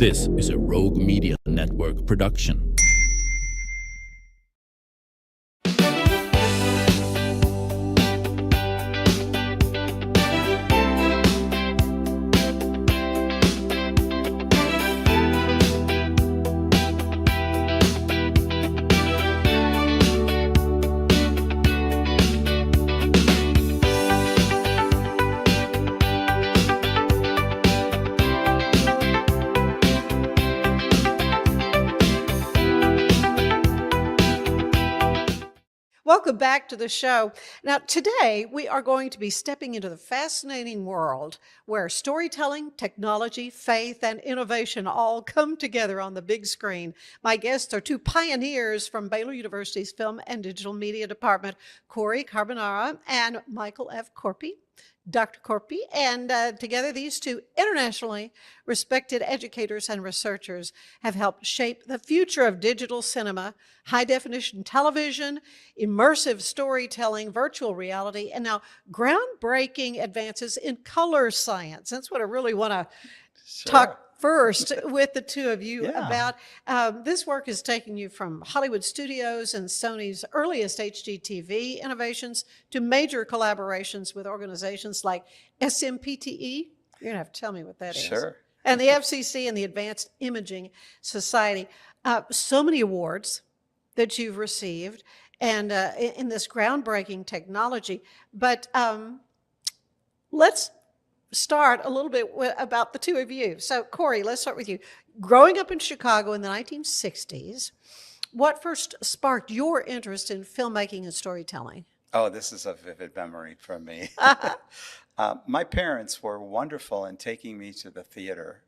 This is a Rogue Media Network production. Welcome back to the show. Now, today we are going to be stepping into the fascinating world where storytelling, technology, faith, and innovation all come together on the big screen. My guests are two pioneers from Baylor University's Film and Digital Media Department, Carbonara and Michael F. Korpi. Dr. Korpi, and together these two internationally respected educators and researchers have helped shape the future of digital cinema, high-definition television, immersive storytelling, virtual reality, and now groundbreaking advances in color science. That's what I really want to talk first with the two of you about. This work is taking you from Hollywood studios and Sony's earliest HDTV innovations to major collaborations with organizations like SMPTE. You're going to have to tell me what that is. Sure. And the FCC and the Advanced Imaging Society. So many awards that you've received and in this groundbreaking technology. But let's start a little bit about the two of you. So, Corey, let's start with you. Growing up in Chicago in the 1960s, what first sparked your interest in filmmaking and storytelling? Oh, this is a vivid memory for me. My parents were wonderful in taking me to the theater,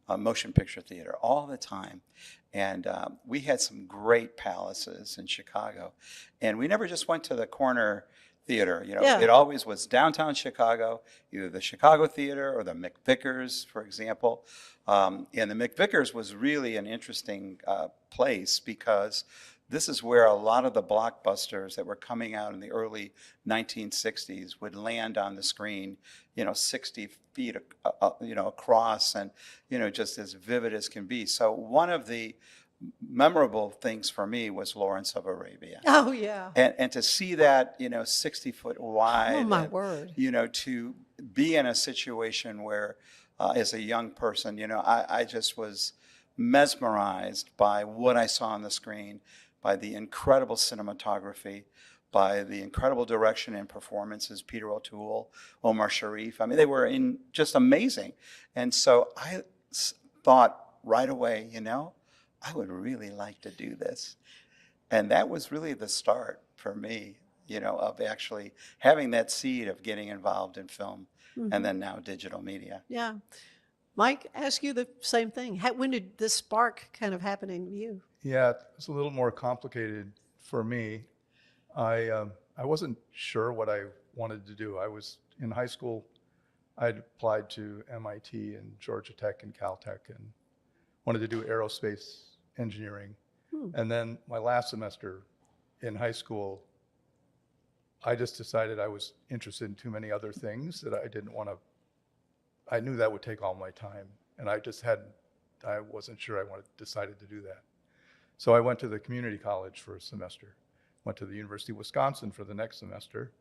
motion picture theater, all the time. And we had some great palaces in Chicago. And we never just went to the corner theater, It always was downtown Chicago, either the Chicago Theater or the McVickers, for example. And the McVickers was really an interesting place because this is where a lot of the blockbusters that were coming out in the early 1960s would land on the screen, 60 feet, across and, just as vivid as can be. So one of the memorable things for me was Lawrence of Arabia. Oh, yeah. And to see that, 60 foot wide. Oh, my and, word. To be in a situation where, as a young person, I just was mesmerized by what I saw on the screen, by the incredible cinematography, by the incredible direction and performances, Peter O'Toole, Omar Sharif. I mean, they were just amazing. And so I thought right away, I would really like to do this. And that was really the start for me, of actually having that seed of getting involved in film and then now digital media. Yeah. Mike, ask you the same thing. When did this spark kind of happen in you? Yeah, it's a little more complicated for me. I wasn't sure what I wanted to do. I was in high school. I'd applied to MIT and Georgia Tech and Caltech and wanted to do aerospace engineering. And then my last semester in high school, I just decided I was interested in too many other things that I didn't want to, I knew that would take all my time. And I wasn't sure I decided to do that. So I went to the community college for a semester, went to the University of Wisconsin for the next semester.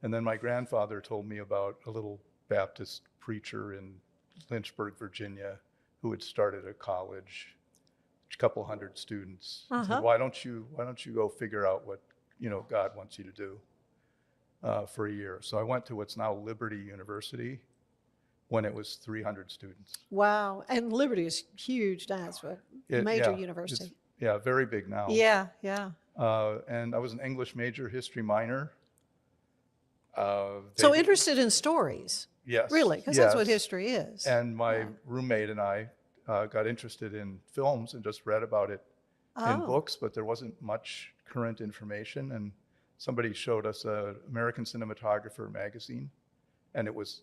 And then my grandfather told me about a little Baptist preacher in Lynchburg, Virginia, who had started a college, a couple hundred students. He said, why don't you go figure out what God wants you to do for a year? So I went to what's now Liberty University when it was 300 students. Wow, and Liberty is huge now. It's a major university. Yeah, very big now. Yeah. And I was an English major, history minor. So interested in stories. Yes. Really, because that's what history is. And my roommate and I got interested in films and just read about it in books, but there wasn't much current information. And somebody showed us an American Cinematographer magazine, and it was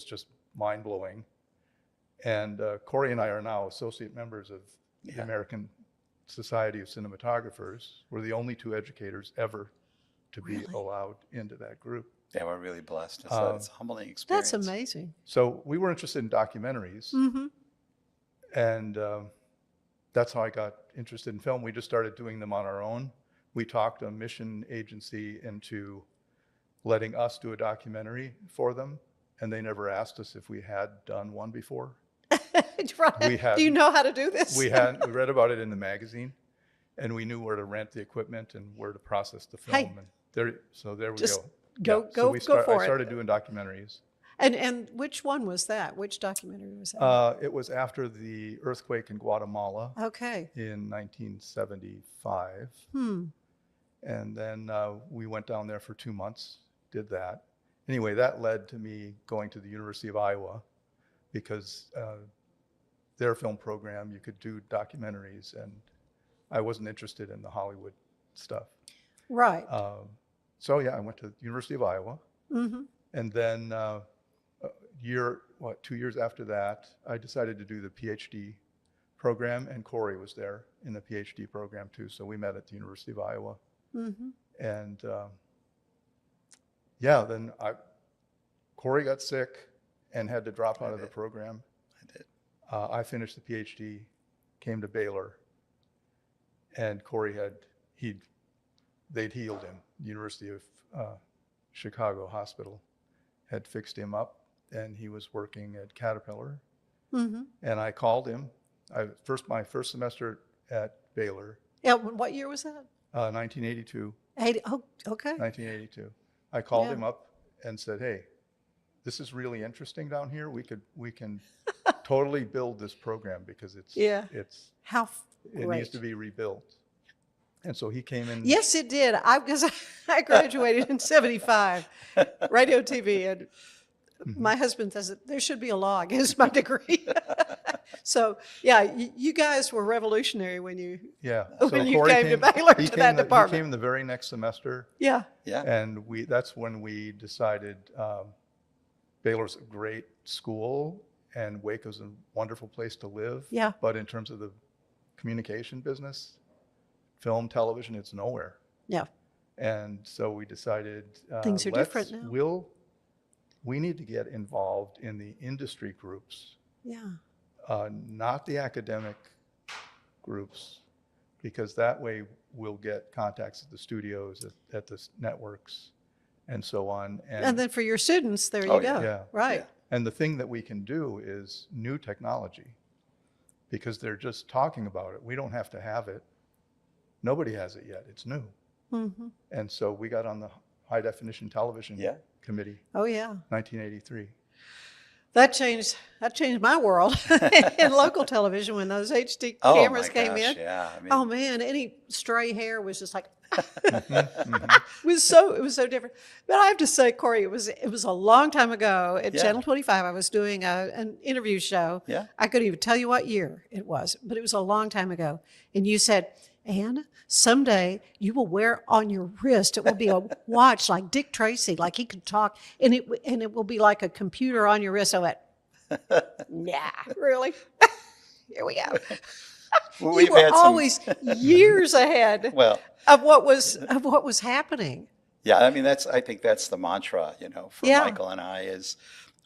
just mind-blowing. And Corey and I are now associate members of the American Society of Cinematographers. We're the only two educators ever to be allowed into that group. Yeah, we're really blessed. It's a humbling experience. That's amazing. So we were interested in documentaries. And that's how I got interested in film. We just started doing them on our own. We talked a mission agency into letting us do a documentary for them, and they never asked us if we had done one before. Right. Do you know how to do this? We read about it in the magazine, and we knew where to rent the equipment and where to process the film. Hey, and there we just go. Go I for it. started doing documentaries. And which one was that? Which documentary was that? It was after the earthquake in Guatemala Okay. in 1975. And then we went down there for 2 months, did that. Anyway, that led to me going to the University of Iowa, because their film program, you could do documentaries, and I wasn't interested in the Hollywood stuff. Right. So yeah, I went to the University of Iowa. And then 2 years after that, I decided to do the PhD program, and Korpi was there in the PhD program too. So we met at the University of Iowa. And then Korpi got sick and had to drop out of the program. I did. I finished the PhD, came to Baylor, and Korpi they'd healed him. The University of Chicago Hospital had fixed him up, and he was working at Caterpillar. And I called him. My first semester at Baylor. Yeah. What year was that? 1982. Oh, okay. 1982. I called him up and said, "Hey, this is really interesting down here. We can totally build this program, because it needs to be rebuilt." And so he came in. Yes, it did. Because I graduated in 75, radio, TV, and my husband says that there should be a law against my degree. So, yeah, you guys were revolutionary when you Korpi came to Baylor to that department. He came the very next semester. Yeah. And that's when we decided Baylor's a great school, and Waco's a wonderful place to live. Yeah. But in terms of the communication business, film, television, it's nowhere. Yeah. And so we decided things are different now. We need to get involved in the industry groups. Yeah. Not the academic groups, because that way we'll get contacts at the studios, at the networks, and so on. And then for your students, there you go. Yeah. Right. Yeah. And the thing that we can do is new technology, because they're just talking about it. We don't have to have it. Nobody has it yet. It's new. And so we got on the high definition television committee. Oh, yeah. 1983. That changed my world in local television when those HD cameras came in. Yeah. Oh man, any stray hair was just like it was so different. But I have to say, Korpi, it was a long time ago at Channel 25. I was doing an interview show. Yeah. I couldn't even tell you what year it was, but it was a long time ago. And you said, "Ann, someday you will wear on your wrist, it will be a watch like Dick Tracy, like he could talk, and it will be like a computer on your wrist." I went, "Nah, really?" Here we go. Well, you were always years ahead of what was happening. Yeah, I mean, I think that's the mantra, for Michael and I, is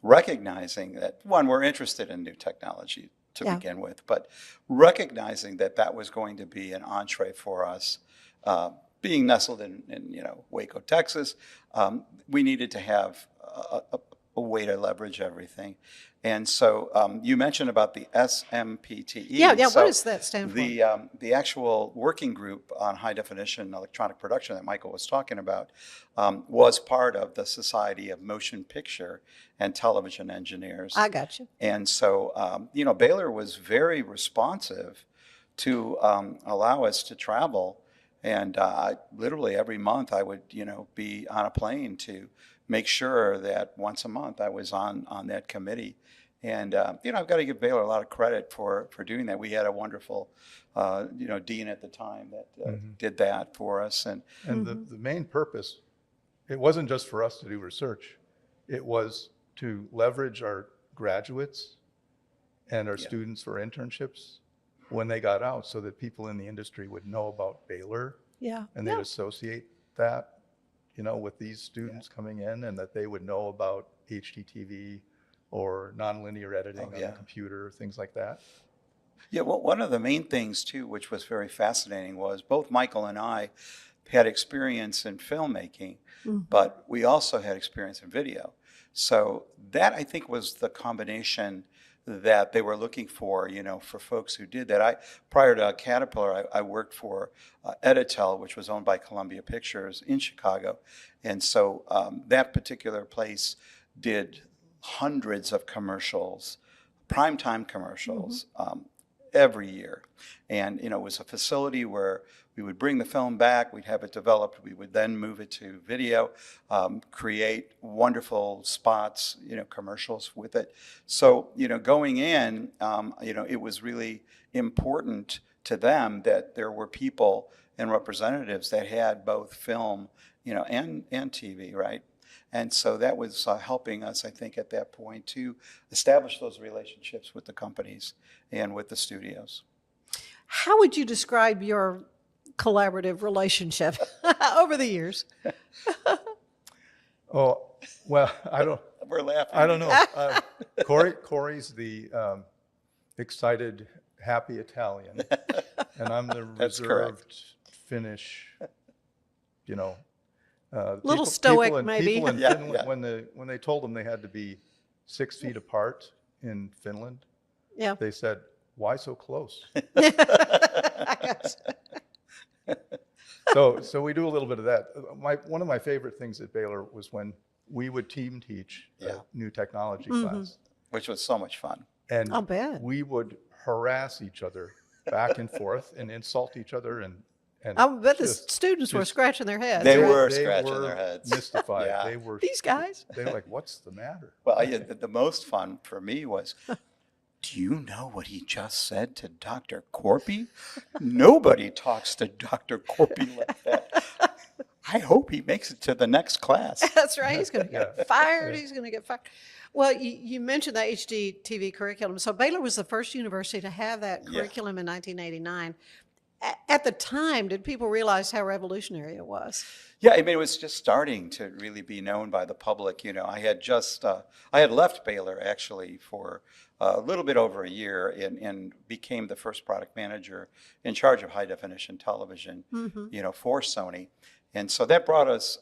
recognizing that, one, we're interested in new technology to begin with, but recognizing that was going to be an entree for us. Being nestled in Waco, Texas, we needed to have a way to leverage everything. And so you mentioned about the SMPTE. Yeah. So what does that stand for? The actual working group on high definition electronic production that Michael was talking about was part of the Society of Motion Picture and Television Engineers. I got you. And so, Baylor was very responsive to allow us to travel. And literally every month I would, be on a plane to make sure that once a month I was on that committee. And, I've got to give Baylor a lot of credit for doing that. We had a wonderful, dean at the time that did that for us. And the main purpose, it wasn't just for us to do research. It was to leverage our graduates and our students for internships when they got out, so that people in the industry would know about Baylor. Yeah. And they'd associate that, with these students coming in, and that they would know about HDTV or nonlinear editing on the computer, things like that. Yeah, well, one of the main things too, which was very fascinating, was both Michael and I had experience in filmmaking, but we also had experience in video. So that I think was the combination that they were looking for, for folks who did that. Prior to Caterpillar, I worked for Editel, which was owned by Columbia Pictures in Chicago, and so that particular place did hundreds of commercials, primetime commercials. Every year. And, it was a facility where we would bring the film back, we'd have it developed, we would then move it to video, create wonderful spots, commercials with it. So, going in, it was really important to them that there were people and representatives that had both film, and TV, right? And so that was helping us, I think, at that point to establish those relationships with the companies and with the studios. How would you describe your collaborative relationship over the years? Oh, well, I don't. We're laughing. I don't know. Corey's the excited, happy Italian, and I'm the reserved Finnish. Little stoic, maybe. People in Yeah, Finland, yeah. when they told them they had to be 6 feet apart in Finland, Yeah. they said, "Why so close?" So we do a little bit of that. One of my favorite things at Baylor was when we would team teach a new technology class, Which was so much fun. and I'll bet. we would harass each other back and forth and insult each other and I bet the just- students were just- scratching their heads. They right? were scratching their heads. mystified. Yeah. They were These guys. They were like, "What's the matter?" Well, the most fun for me was, do you know what he just said to Dr. Korpi? Nobody talks to Dr. Korpi like that. I hope he makes it to the next class. That's right. He's going to get Yeah. fired. He's going to get fired. Well, you mentioned the HDTV curriculum. So Baylor was the first university to have that curriculum in 1989. At the time, did people realize how revolutionary it was? Yeah, I mean, it was just starting to really be known by the public. I had just, I had left Baylor actually for a little bit over a year and became the first product manager in charge of high definition television, for Sony. And so that brought us,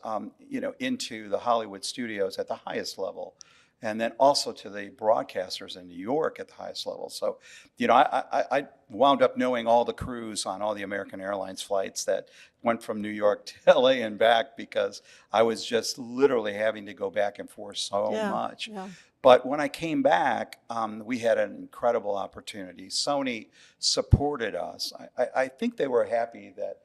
into the Hollywood studios at the highest level, and then also to the broadcasters in New York at the highest level. So, I wound up knowing all the crews on all the American Airlines flights that went from New York to LA and back, because I was just literally having to go back and forth so much. Yeah. But when I came back, we had an incredible opportunity. Sony supported us. I think they were happy that,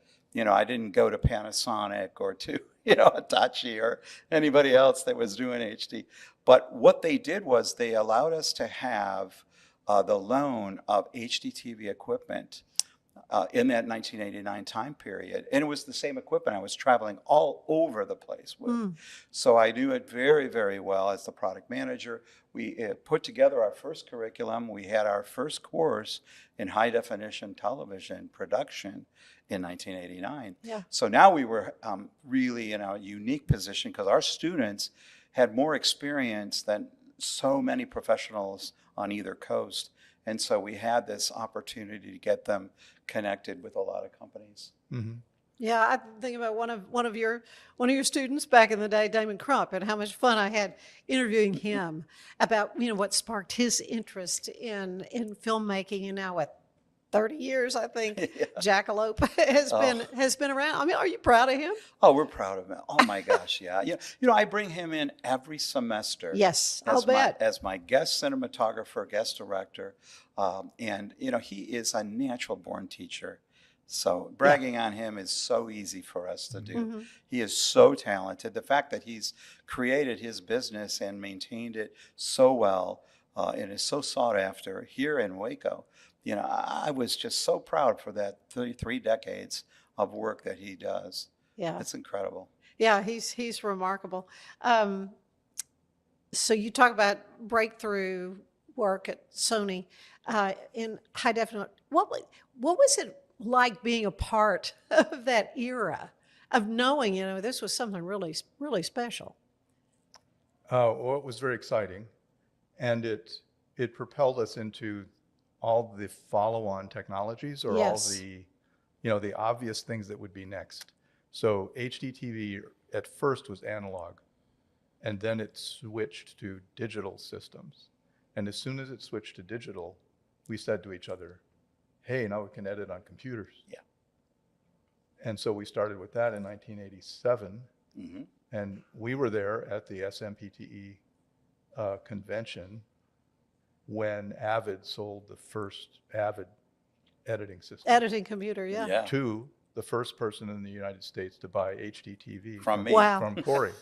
I didn't go to Panasonic or to, Hitachi or anybody else that was doing HD. But what they did was they allowed us to have the loan of HDTV equipment in that 1989 time period. And it was the same equipment I was traveling all over the place with. So I knew it very, very well as the product manager. We put together our first curriculum. We had our first course in high definition television production in 1989. Yeah. So now we were really in a unique position because our students had more experience than so many professionals on either coast. And so we had this opportunity to get them connected with a lot of companies. Mm-hmm. Yeah, I think about one of your students back in the day, Damon Crump, and how much fun I had interviewing him about what sparked his interest in filmmaking. And now, 30 years, I think, Jackalope has been around. I mean, are you proud of him? Oh, we're proud of him. Oh my gosh, yeah. I bring him in every semester. Yes, I'll bet. As my guest cinematographer, guest director, and he is a natural born teacher. So bragging on him is so easy for us to do. Mm-hmm. He is so talented. The fact that he's created his business and maintained it so well and is so sought after here in Waco, I was just so proud for that 3 decades of work that he does. Yeah, It's incredible. Yeah, he's remarkable. So you talk about breakthrough work at Sony in high definition. What was it like being a part of that era of knowing, this was something really, really special? Well, it was very exciting, and it propelled us into all the follow-on technologies, or Yes. all the, the obvious things that would be next. So HDTV at first was analog, and then it switched to digital systems. And as soon as it switched to digital, we said to each other, hey, now we can edit on computers. Yeah. And so we started with that in 1987. Mm-hmm. And we were there at the SMPTE convention when Avid sold the first Avid editing system Editing computer, yeah. Yeah. to the first person in the United States to buy HDTV From me. Wow. from Korpi.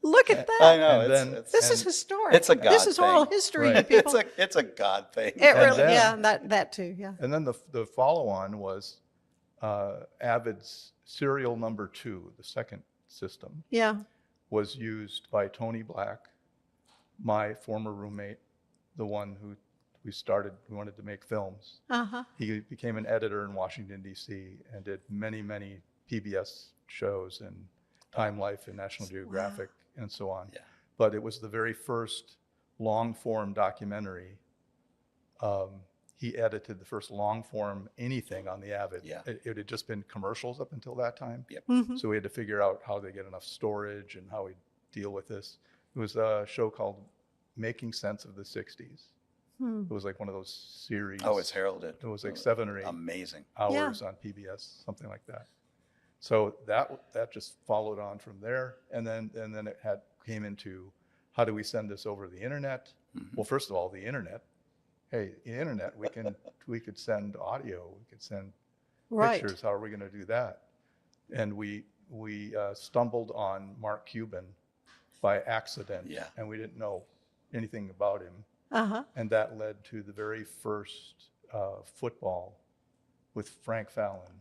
Look at that. I know. And It's, then- it's, This is and- historic. It's a God This is oral thing. history, Right. people. it's a God thing. It And really, then- yeah, that too, yeah. And then the follow-on was Avid's serial number 2, the second system, Yeah. was used by Tony Black, my former roommate, the one who we wanted to make films. Uh-huh. He became an editor in Washington, D.C., and did many, many PBS shows and Time Life and National Geographic and so on. Yeah. But it was the very first long-form documentary. He edited the first long-form anything on the Avid. Yeah. It had just been commercials up until that time. Yep. Mhm. So we had to figure out how to get enough storage and how we deal with this. It was a show called Making Sense of the 60s. Hmm. It was like one of those series. Oh, it's heralded. It was like 7 or 8 Amazing. hours on PBS, something like that. So that just followed on from there, and then it came into, how do we send this over the internet? Mm-hmm. Well, first of all, the internet. Hey, the internet, we could send audio, we could send Right. pictures. How are we going to do that? And we stumbled on Mark Cuban by accident, Yeah. and we didn't know anything about him, Uh-huh. and that led to the very first football with Frank Fallon.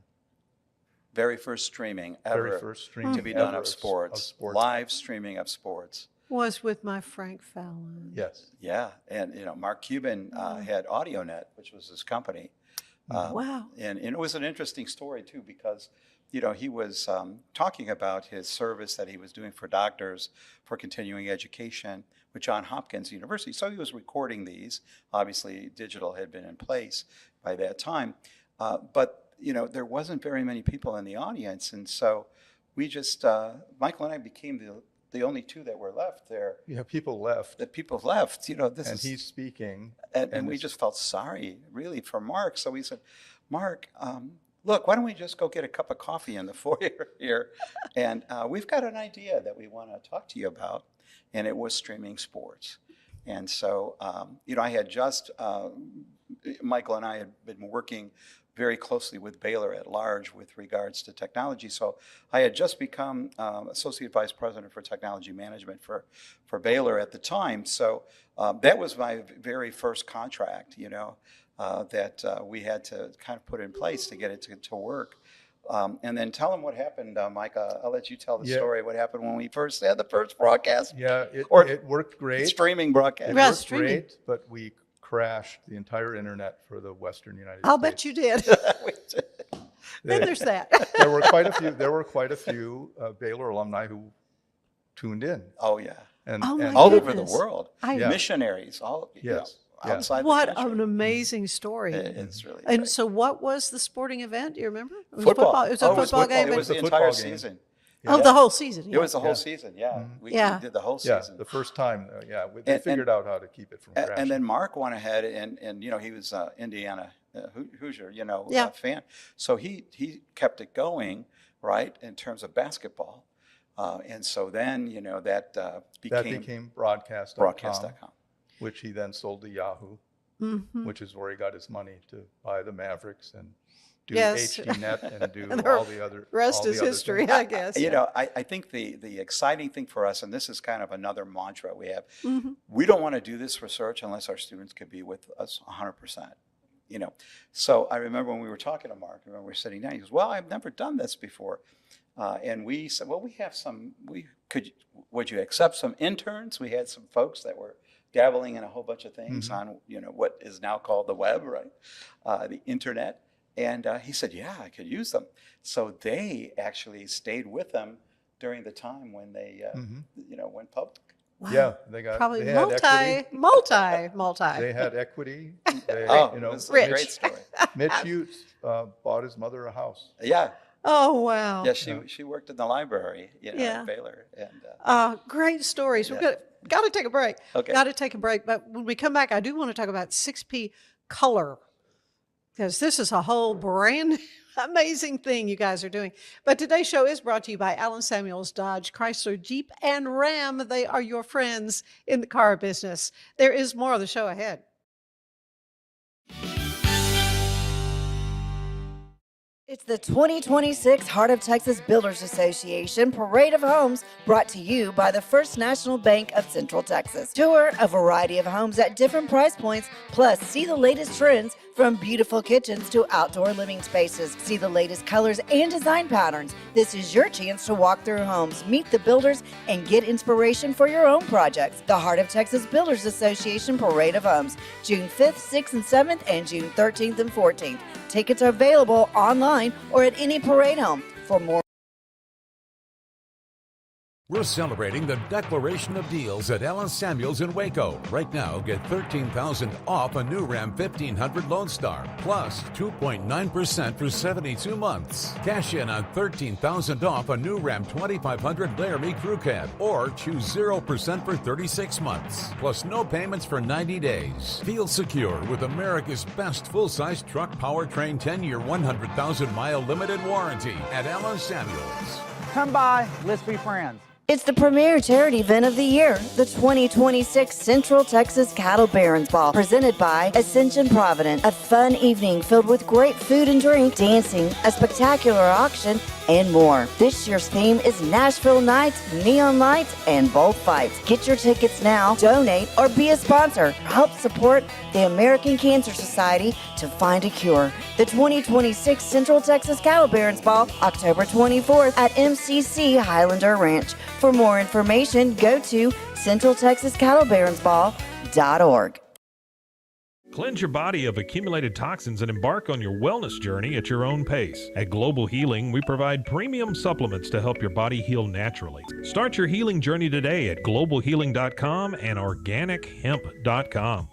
Very first streaming ever Very first stream to be done ever of sports. Live streaming of sports. Was with my Frank Fallon. Yes. Yeah, and Mark Cuban had AudioNet, which was his company. Wow. And it was an interesting story too, because he was talking about his service that he was doing for doctors for continuing education with Johns Hopkins University. So he was recording these. Obviously, digital had been in place by that time, but there wasn't very many people in the audience, and so we just Michael and I became the only two that were left there. Yeah, people left. The people left. This And is, he's speaking. and we just felt sorry, really, for Mark. So we said, Mark, look, why don't we just go get a cup of coffee in the foyer here? And we've got an idea that we want to talk to you about. And it was streaming sports. And so, I had just, Michael and I had been working very closely with Baylor at large with regards to technology. So I had just become Associate Vice President for Technology Management for Baylor at the time. So that was my very first contract, that we had to kind of put in place to get it to work. And then tell them what happened, Mike. I'll let you tell the story, what happened when we first had the first broadcast. Yeah, Or it worked great. Streaming broadcast. It Yeah, worked streaming. great, but we crashed the entire internet for the Western United I'll States. bet you did. Then there's that. There were quite a few Baylor alumni who tuned in. Oh, yeah. And, Oh, my and All over the goodness. world. Yeah. Missionaries, all Yes. Yeah. outside What the country. an amazing story. It's really And great. so what was the sporting event? Do you remember? It was Football. It was a football game. It was a the football entire game. season. Oh, the whole season. It was the whole Yeah. season, yeah. We Yeah. did the whole yeah, season. the first time, they figured out how to keep it from crashing. And then Mark went ahead and he was Indiana Hoosier, Yeah. fan. So he kept it going, right, in terms of basketball. And so then, that that became became broadcast.com, broadcast.com. which he then sold to Yahoo, Mhm. which is where he got his money to buy the Mavericks and do Yes. HDNet and do And the all the other Rest all the is other history, things. I guess. I think the exciting thing for us, and this is kind of another mantra we have, Mhm. we don't want to do this research unless our students could be with us 100%. So I remember when we were talking to Mark, we were sitting down, he goes, well, I've never done this before. And we said, well, would you accept some interns? We had some folks that were dabbling in a whole bunch of things on, what is now called the web, right? The internet. And he said, yeah, I could use them. So they actually stayed with them during the time when they, went public. Wow. Yeah, they had Probably equity. multi. They had equity. They, Oh, you it know, was a Rich. great story. Mitch Hughes bought his mother a house. Yeah, Oh, wow. yeah. She worked in the library, Yeah. at Baylor, and Great stories. Yeah. We're got to take a break. Okay. Got to take a break. But when we come back, I do want to talk about 6P color, because this is a whole brand amazing thing you guys are doing. But today's show is brought to you by Allen Samuels Dodge, Chrysler, Jeep, and Ram. They are your friends in the car business. There is more of the show ahead. It's the 2026 Heart of Texas Builders Association Parade of Homes, brought to you by the First National Bank of Central Texas. Tour a variety of homes at different price points, plus see the latest trends from beautiful kitchens to outdoor living spaces. See the latest colors and design patterns. This is your chance to walk through homes, meet the builders, and get inspiration for your own projects. The Heart of Texas Builders Association Parade of Homes, June 5th, 6th, and 7th, and June 13th and 14th. Tickets are available online or at any parade home. For more, we're celebrating the declaration of deals at Allen Samuels in Waco. Right now, get $13,000 off a new Ram 1500 Lone Star, plus 2.9% for 72 months. Cash in on $13,000 off a new Ram 2500 Laramie Crew Cab, or choose 0% for 36 months, plus no payments for 90 days. Feel secure with America's best full-size truck powertrain 10-year, 100,000-mile limited warranty at Allen Samuels. Come by, let's be friends. it's the premier charity event of the year, the 2026 Central Texas Cattle Barons Ball, presented by Ascension Provident. A fun evening filled with great food and drink, dancing, a spectacular auction, and more. This year's theme is Nashville Nights, Neon Lights, and Bullfights. Get your tickets now, donate, or be a sponsor. Help support the American Cancer Society to find a cure. The 2026 Central Texas Cattle Barons Ball, October 24th at MCC Highlander Ranch. For more information, go to centraltexascattlebaronsball.org. Cleanse your body of accumulated toxins and embark on your wellness journey at your own pace. At Global Healing, we provide premium supplements to help your body heal naturally. Start your healing journey today at globalhealing.com and organichemp.com.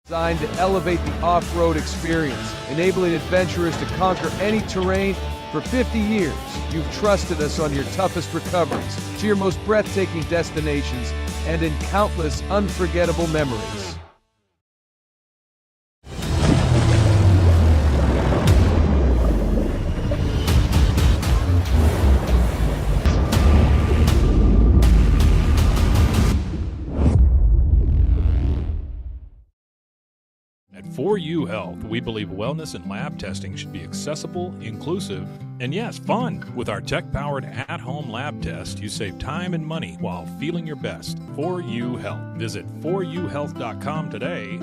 Designed to elevate the off-road experience, enabling adventurers to conquer any terrain. For 50 years, you've trusted us on your toughest recoveries, to your most breathtaking destinations, and in countless unforgettable memories. At 4U Health, we believe wellness and lab testing should be accessible, inclusive, and yes, fun. With our tech-powered at-home lab test, you save time and money while feeling your best. 4U Health. Visit 4uhealth.com today.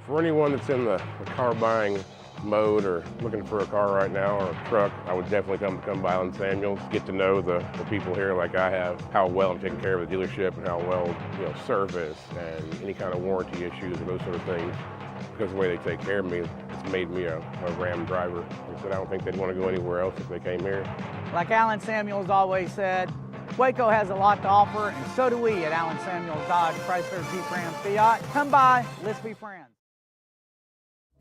For anyone that's in the car buying mode or looking for a car right now or a truck, I would definitely come by Allen Samuels, get to know the people here like I have, how well I'm taking care of the dealership and how well, service and any kind of warranty issues or those sort of things. Because of the way they take care of me, it's made me a Ram driver. I said I don't think they'd want to go anywhere else if they came here. Like Allen Samuels always said, Waco has a lot to offer, and so do we at Allen Samuels Dodge, Chrysler, Jeep, Ram, Fiat. Come by, let's be friends.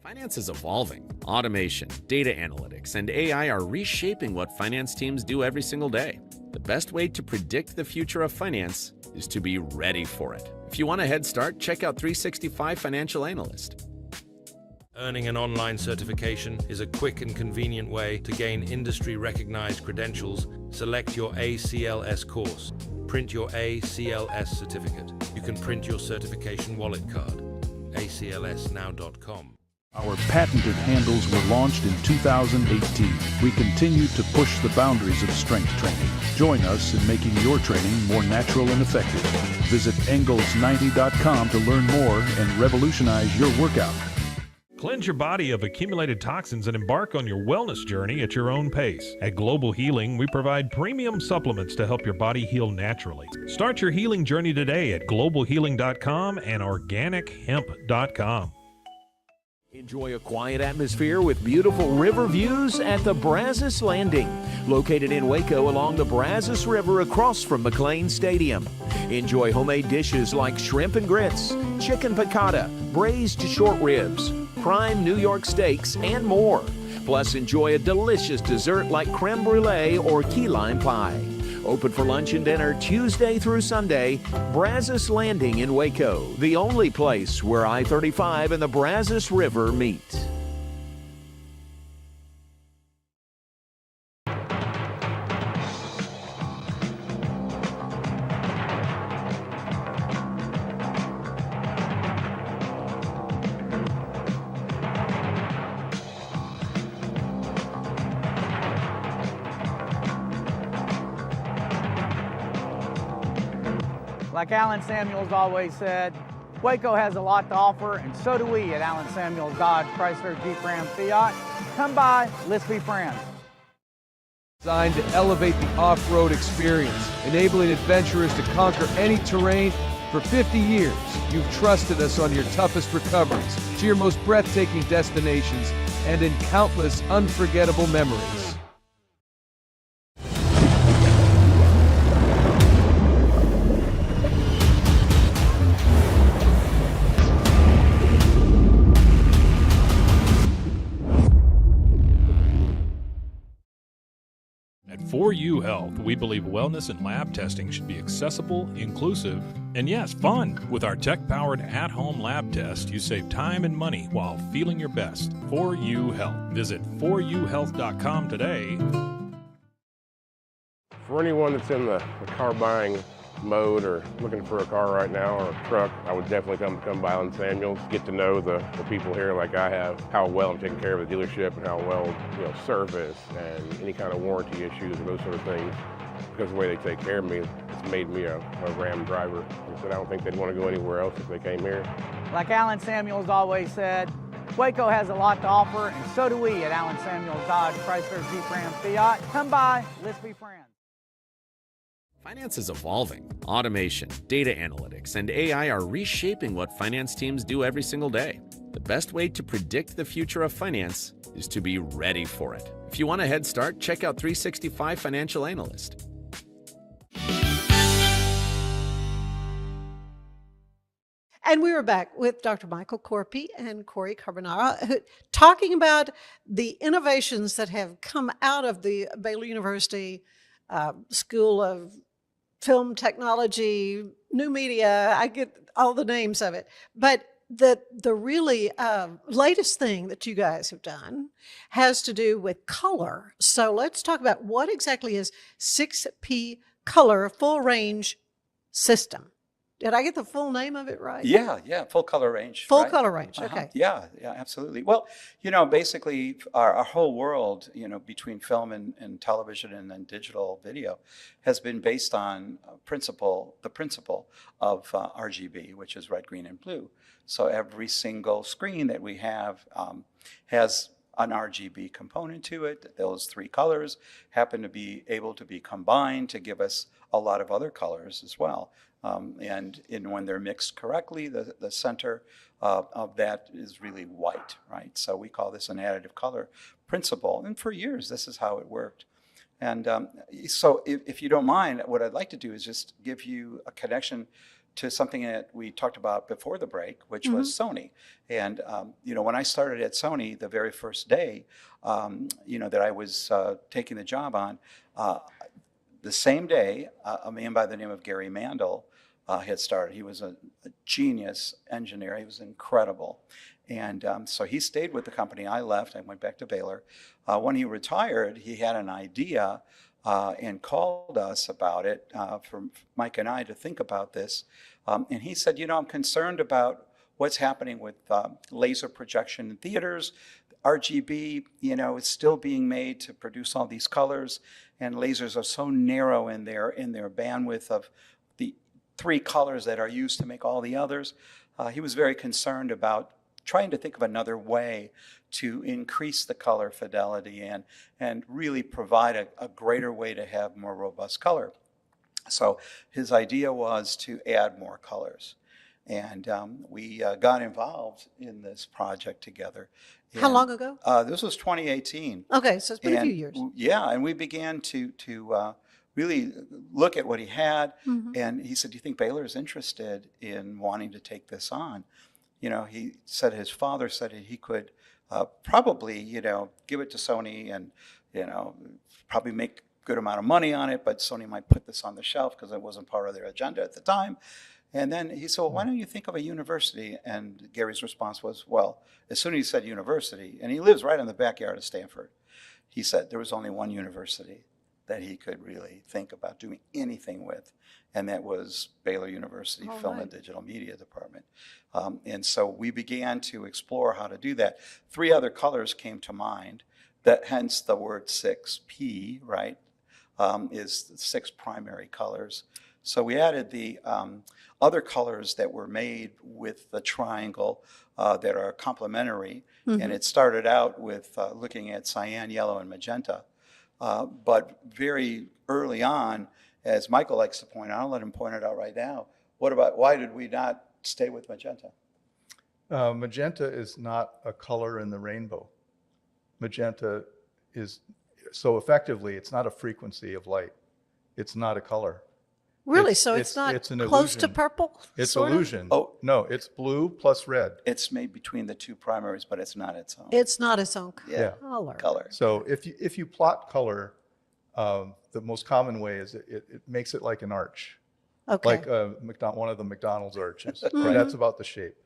Finance is evolving. Automation, data analytics, and AI are reshaping what finance teams do every single day. The best way to predict the future of finance is to be ready for it. If you want a head start, check out 365 Financial Analyst. Earning an online certification is a quick and convenient way to gain industry-recognized credentials. Select your ACLS course. Print your ACLS certificate. You can print your certification wallet card. aclsnow.com. Our patented handles were launched in 2018. We continue to push the boundaries of strength training. Join us in making your training more natural and effective. Visit Engels90.com to learn more and revolutionize your workout. Cleanse your body of accumulated toxins and embark on your wellness journey at your own pace. At Global Healing, we provide premium supplements to help your body heal naturally. Start your healing journey today at globalhealing.com and organichemp.com. Enjoy a quiet atmosphere with beautiful river views at the Brazos Landing, located in Waco along the Brazos River across from McLean Stadium. Enjoy homemade dishes like shrimp and grits, chicken piccata, braised short ribs, prime New York steaks, and more. Plus, enjoy a delicious dessert like creme brulee or key lime pie. Open for lunch and dinner Tuesday through Sunday. Brazos Landing in Waco, the only place where I-35 and the Brazos River meet. Like Alan Samuels always said, Waco has a lot to offer, and so do we at Alan Samuels Dodge, Chrysler, Jeep, Ram, Fiat. Come by, let's be friends. Designed to elevate the off-road experience, enabling adventurers to conquer any terrain. For 50 years, you've trusted us on your toughest recoveries, to your most breathtaking destinations, and in countless unforgettable memories. At 4U Health, we believe wellness and lab testing should be accessible, inclusive, and yes, fun. With our tech-powered at-home lab test, you save time and money while feeling your best. 4U Health. Visit 4uhealth.com today. For anyone that's in the car buying mode or looking for a car right now or a truck, I would definitely come by Alan Samuels, get to know the people here like I have, how well I'm taking care of the dealership and how well, service and any kind of warranty issues and those sort of things. Because of the way they take care of me, it's made me a Ram driver. I said I don't think they'd want to go anywhere else if they came here. Like Alan Samuels always said, Waco has a lot to offer, and so do we at Alan Samuels Dodge, Chrysler, Jeep, Ram, Fiat. Come by, let's be friends. Finance is evolving. Automation, data analytics, and AI are reshaping what finance teams do every single day. The best way to predict the future of finance is to be ready for it. If you want a head start, check out 365 Financial Analyst. And we were back with Dr. Michael Korpi and Corey Carbonara, talking about the innovations that have come out of the Baylor University School of Film Technology, New Media. I get all the names of it. But the really latest thing that you guys have done has to do with color. So let's talk about what exactly is 6P Color Full Range System. Did I get the full name of it right? Yeah, full color range. Full right? color range, okay. Yeah, absolutely. Well, basically our whole world, between film and television and then digital video has been based on the principle of RGB, which is red, green, and blue. So every single screen that we have has an RGB component to it. Those three colors happen to be able to be combined to give us a lot of other colors as well. And when they're mixed correctly, the center of that is really white, right? So we call this an additive color principle. And for years, this is how it worked. And so if you don't mind, what I'd like to do is just give you a connection to something that we talked about before the break, which was Sony. And, when I started at Sony the very first day, that I was taking the job on, the same day, a man by the name of Gary Mandel had started. He was a genius engineer. He was incredible. And so he stayed with the company. I left. I went back to Baylor. When he retired, he had an idea and called us about it for Mike and I to think about this. And he said, I'm concerned about what's happening with laser projection in theaters. RGB, is still being made to produce all these colors, and lasers are so narrow in their bandwidth of the three colors that are used to make all the others. He was very concerned about trying to think of another way to increase the color fidelity and really provide a greater way to have more robust color. So his idea was to add more colors. And we got involved in this project together. How long ago? This was 2018. Okay, so it's been a few years. Yeah, and we began to really look at what he had. And he said, "Do you think Baylor is interested in wanting to take this on?" You know, he said his father said he could probably, you know, give it to Sony and, you know, probably make a good amount of money on it, but Sony might put this on the shelf because it wasn't part of their agenda at the time. And then he said, "Well, why don't you think of a university?" And Gary's response was, well, as soon as he said university, and he lives right in the backyard of Stanford, he said there was only one university that he could really think about doing anything with, and that was Baylor University Film and Digital Media Department. And so we began to explore how to do that. 3 other colors came to mind, that hence the word 6P, right, is 6 primary colors. So we added the other colors that were made with the triangle that are complementary. And it started out with looking at cyan, yellow, and magenta. But very early on, as Michael likes to point out, I'll let him point it out right now. Why did we not stay with magenta? Magenta is not a color in the rainbow. Magenta is, so effectively, it's not a frequency of light. It's not a color. Really? So it's not an close illusion. to purple? It's illusion. Oh, no, it's blue plus red. It's made between the 2 primaries, but it's not its own. It's not its own color. So if you plot color, the most common way is it makes it like an arch. Okay. Like one of the McDonald's arches. Right? That's about the shape.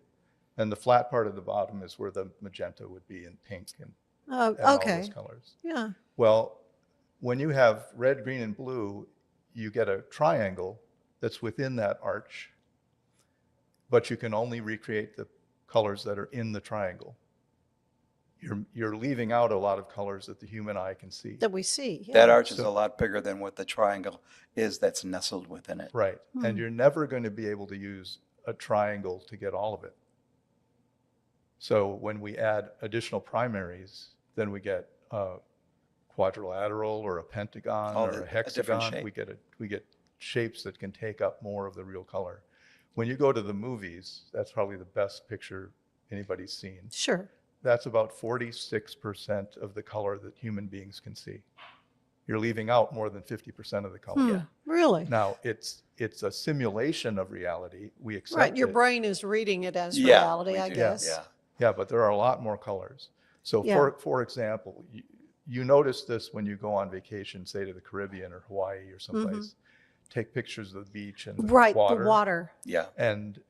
And the flat part of the bottom is where the magenta would be in pink and all those colors. Yeah. Well, when you have red, green, and blue, you get a triangle that's within that arch, but you can only recreate the colors that are in the triangle. You're leaving out a lot of colors that the human eye can see. That we see. Yeah. That arch is a lot bigger than what the triangle is that's nestled within it. Right. And you're never going to be able to use a triangle to get all of it. So when we add additional primaries, then we get quadrilateral or a pentagon or a hexagon. We get shapes that can take up more of the real color. When you go to the movies, that's probably the best picture anybody's seen. Sure. That's about 46% of the color that human beings can see. You're leaving out more than 50% of the color. Really? Now, it's a simulation of reality. We accept Right, your it. brain is reading it as reality, I guess. Yeah, but there are a lot more colors. So for example, you notice this when you go on vacation, say to the Caribbean or Hawaii or someplace. Take pictures of the beach and the water. The water. Yeah. And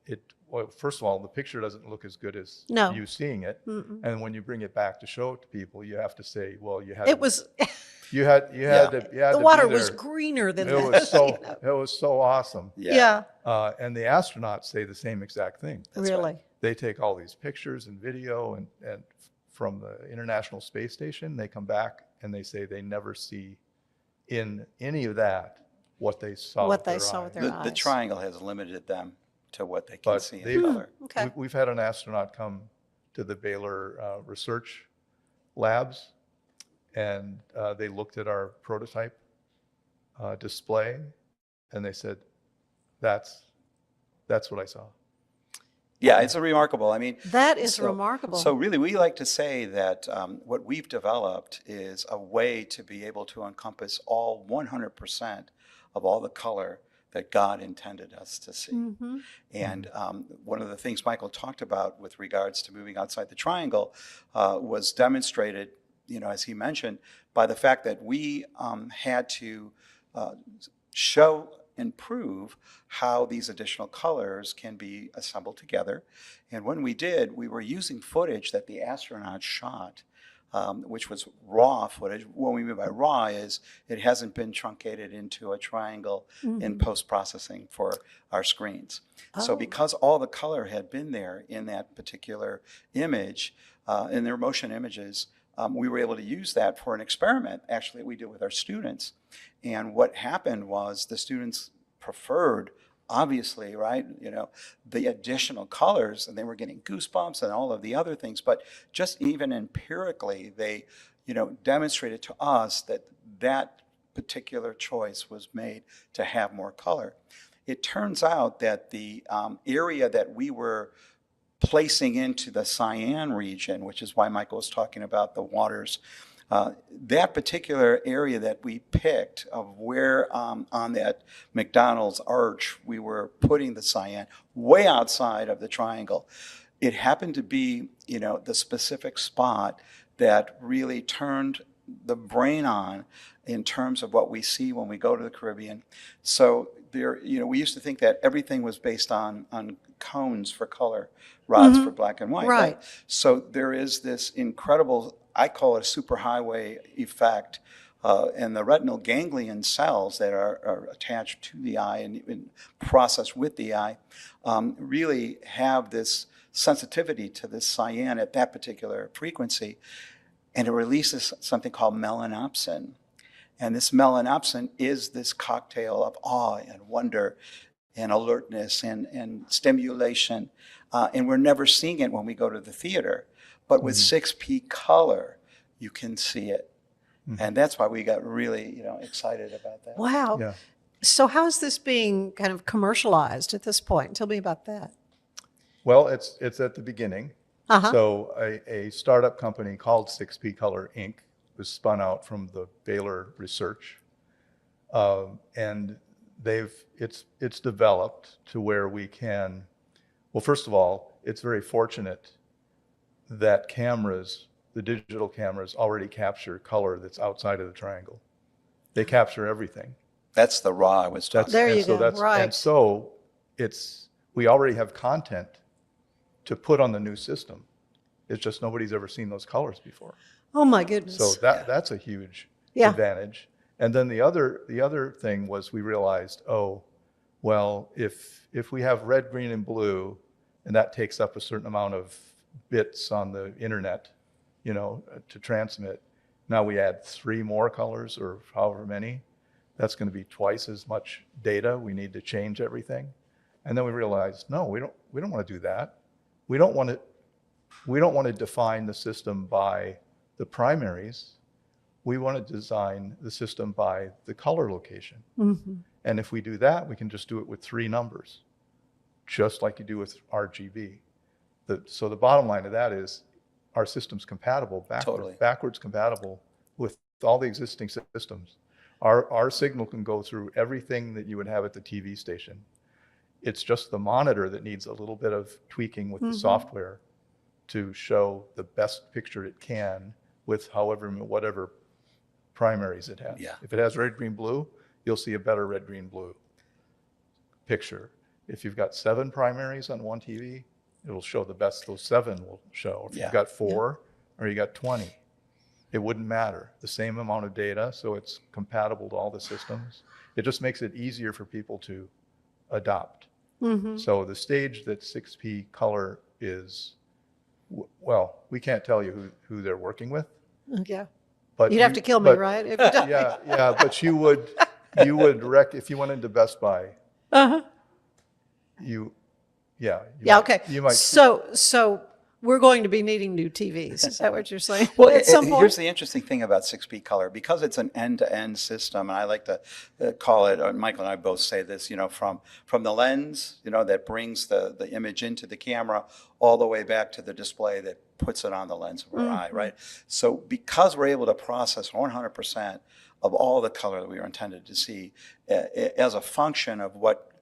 first of all, the picture doesn't look as good as you seeing it. And when you bring it back to show it to people, you have to say, well, you had it was you had the water was greener than it was it was so awesome. Yeah. And the astronauts say the same exact thing. Really? Right. They take all these pictures and video and from the International Space Station, they come back and they say they never see in any of that what they saw with their eyes. The triangle has limited them to what they can see in color. Okay. We've had an astronaut come to the Baylor research labs, and they looked at our prototype display, and they said, "That's what I saw." Yeah, it's remarkable. I mean, that is remarkable. So really, we like to say that what we've developed is a way to be able to encompass all 100% of all the color that God intended us to see. And one of the things Michael talked about with regards to moving outside the triangle was demonstrated, you know, as he mentioned, by the fact that we had to show and prove how these additional colors can be assembled together. And when we did, we were using footage that the astronauts shot, which was raw footage. What we mean by raw is it hasn't been truncated into a triangle in post-processing for our screens. So because all the color had been there in that particular image, in their motion images, we were able to use that for an experiment, actually, we did with our students. And what happened was the students preferred, obviously, right, you know, the additional colors, and they were getting goosebumps and all of the other things. But just even empirically, they, you know, demonstrated to us that that particular choice was made to have more color. It turns out that the area that we were placing into the cyan region, which is why Michael was talking about the waters, that particular area that we picked of where on that McDonald's arch we were putting the cyan, way outside of the triangle. It happened to be, the specific spot that really turned the brain on in terms of what we see when we go to the Caribbean. So there, we used to think that everything was based on cones for color, rods for black and white. Right. So there is this incredible, I call it a superhighway effect, and the retinal ganglion cells that are attached to the eye and processed with the eye really have this sensitivity to this cyan at that particular frequency, and it releases something called melanopsin. And this melanopsin is this cocktail of awe and wonder and alertness and stimulation. And we're never seeing it when we go to the theater. But with 6P color, you can see it. And that's why we got really, excited about that. Wow. Yeah. So how is this being kind of commercialized at this point? Tell me about that. Well, it's at the beginning. Uh-huh. So a startup company called 6P Color Inc. was spun out from the Baylor research, and it's developed to where we can. Well, first of all, it's very fortunate that the digital cameras, already capture color that's outside of the triangle. They capture everything. That's the raw I was talking about. There you go. Right. And so we already have content to put on the new system. It's just nobody's ever seen those colors before. Oh my goodness. So that's a huge advantage. And then the other thing was we realized, if we have red, green, and blue, and that takes up a certain amount of bits on the internet, to transmit. Now we add 3 more colors or however many. That's going to be twice as much data. We need to change everything. And then we realized, no, we don't want to do that. We don't want to define the system by the primaries. We want to design the system by the color location. Mm-hmm. And if we do that, we can just do it with 3 numbers, just like you do with RGB. So the bottom line of that is our system's compatible, backwards compatible with all the existing systems. Our signal can go through everything that you would have at the TV station. It's just the monitor that needs a little bit of tweaking with the software to show the best picture it can with whatever primaries it has. Yeah. If it has red, green, blue, you'll see a better red, green, blue picture. If you've got 7 primaries on one TV, it'll show the best those 7 will show. If you've got 4 or you got 20, it wouldn't matter. The same amount of data, so it's compatible to all the systems. It just makes it easier for people to adopt. So the stage that 6P Color is, we can't tell you who they're working with. Yeah. But you'd have to kill me, right? If you don't. Yeah, but you would if you went into Best Buy. Okay. You might. So we're going to be needing new TVs. Is that what you're saying? Well, at some point? Here's the interesting thing about 6P Color. Because it's an end-to-end system, and I like to call it, Michael and I both say this, from the lens, that brings the image into the camera, all the way back to the display that puts it on the lens of our eye, right? So because we're able to process 100% of all the color that we were intended to see as a function of what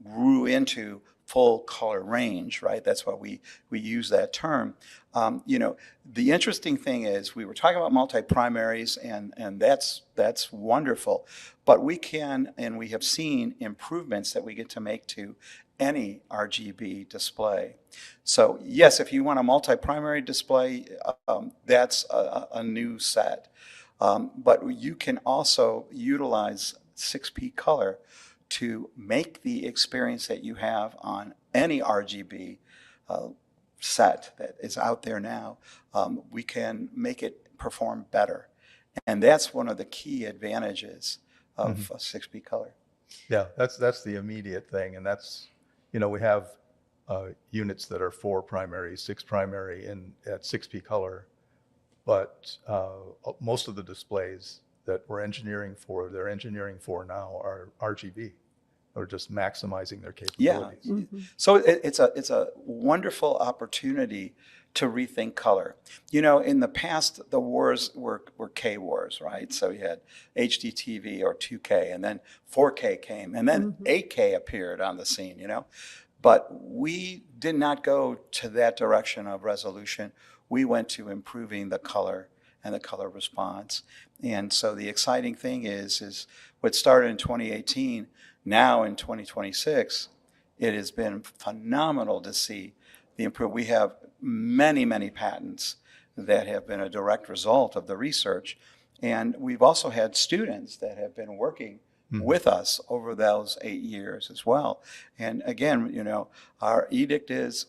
grew into full color range, right? That's why we use that term. The interesting thing is we were talking about multi-primaries, and that's wonderful. But we can, and we have seen improvements that we get to make to any RGB display. So yes, if you want a multi-primary display, that's a new set. But you can also utilize 6P Color to make the experience that you have on any RGB set that is out there now, we can make it perform better. And that's one of the key advantages of 6P Color. Yeah, that's the immediate thing. And that's, we have units that are 4 primary, 6 primary at 6P Color, but most of the displays that they're engineering for now are RGB, or just maximizing their capabilities. Yeah. So it's a wonderful opportunity to rethink color. You know, in the past, the wars were K wars, right? So you had HDTV or 2K, and then 4K came, and then 8K appeared on the scene, you know? But we did not go to that direction of resolution. We went to improving the color and the color response. And so the exciting thing is what started in 2018, now in 2026, it has been phenomenal to see the improvement. We have many, many patents that have been a direct result of the research. And we've also had students that have been working with us over those 8 years as well. And again, you know, our edict is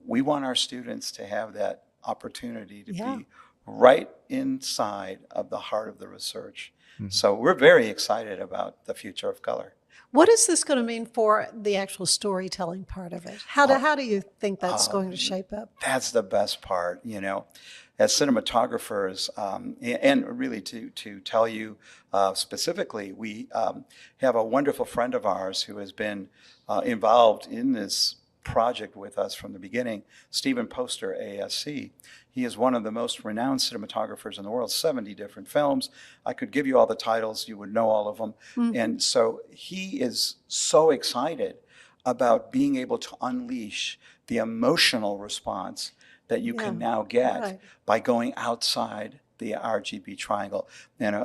we want our students to have that opportunity to be right inside of the heart of the research. So we're very excited about the future of color. What is this going to mean for the actual storytelling part of it? How do you think that's going to shape up? That's the best part, you know. As cinematographers, and really to tell you specifically, we have a wonderful friend of ours who has been involved in this project with us from the beginning, Stephen Poster, ASC. He is one of the most renowned cinematographers in the world, 70 different films. I could give you all the titles, you would know all of them. And so he is so excited about being able to unleash the emotional response that you can now get by going outside the RGB triangle. And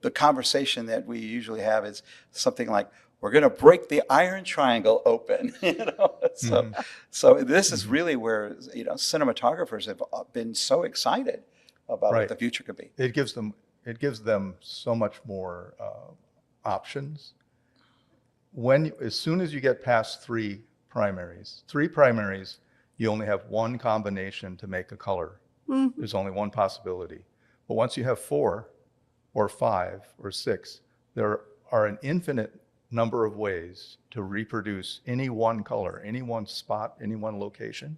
the conversation that we usually have is something like, we're going to break the iron triangle open, you know. So this is really where, you know, cinematographers have been so excited about what the future could be. It gives them so much more options. As soon as you get past three primaries, you only have one combination to make a color. There's only one possibility. But once you have 4 or 5 or 6, there are an infinite number of ways to reproduce any one color, any one spot, any one location.